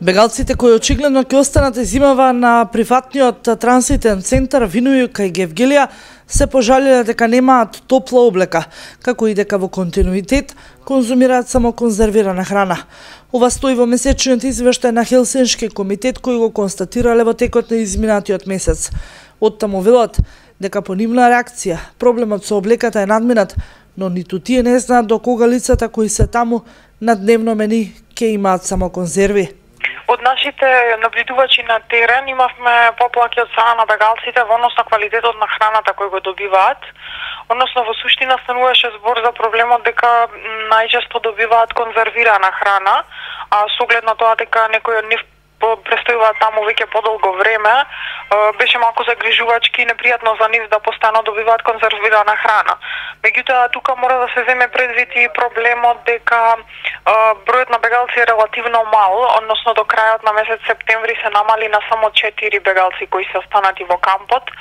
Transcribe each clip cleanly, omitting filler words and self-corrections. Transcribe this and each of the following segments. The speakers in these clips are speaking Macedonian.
Бегалците кои очигледно ќе останат зимава на приватниот транситен центар Винују кај Гевгелија се пожалиле дека немаат топла облека, како и дека во континуитет конзумираат само конзервирана храна. Ова стои во месечниот извештај на Хелсиншки комитет кој го констатирале во текот на изминатиот месец. Оттаму велат дека по нивна реакција проблемот со облеката е надминат, но ниту тие не знаат до кога лицата кои се таму на дневно мени ќе имаат само конзерви. Од нашите наблюдувачи на терен имавме поплаки од страна на бегалците во однос на квалитетот на храната кој го добиваат. Односно во суштина стануваше збор за проблемот дека најчесто добиваат конзервирана храна, а со оглед на тоа дека некој од нив престојуваат таму веќе подолго време, беше малку загрижувачки и непријатно за нив да постојано добиваат конзервирана храна. Меѓутоа, тука мора да се земе предвид и проблемот дека бројот на бегалци е релативно мал, односно до крајот на месец септември се намали на само 4 бегалци кои се останати во кампот,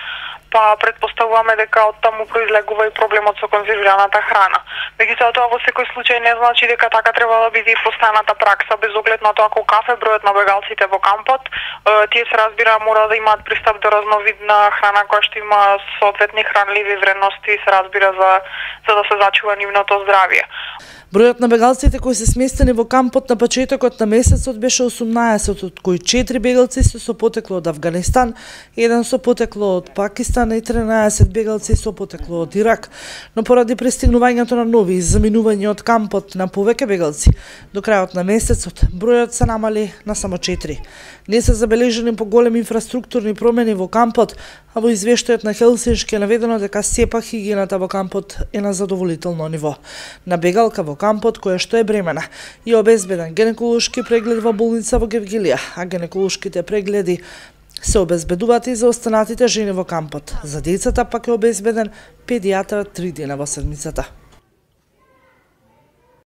па предпоставуваме дека оттаму произлегува и проблемот со конзервираната храна. Меѓутоа, тоа во секој случај не значи дека така треба да биде и постојаната пракса, без оглед на тоа колкав е бројот на бегалците во кампот, тие се разбира мора да имаат пристап до разновидна храна која што има соодветни хранливи вредности, се разбира за да се зачува нивното здравје. Бројот на бегалците кои се сместени во кампот на почетокот на месецот беше 18, од кои 4 бегалци се со потекло од Авганистан, 1 со потекло од Пакистан и 13 бегалци со потекло од Ирак. Но поради пристигнувањето на нови и заминување од кампот на повеќе бегалци, до крајот на месецот бројот се намали на само 4. Не се забележени поголеми инфраструктурни промени во кампот, а во извештајот на Хелсиншки е наведено дека сепак хигиената во кампот е на задоволително ниво. На бегалка во кампот која што е бремена и обезбеден гинеколошки преглед во болница во Гевгелија, а гинеколошките прегледи се обезбедуваат и за останатите жени во кампот. За децата пак е обезбеден педијатар 3 дена во седмицата.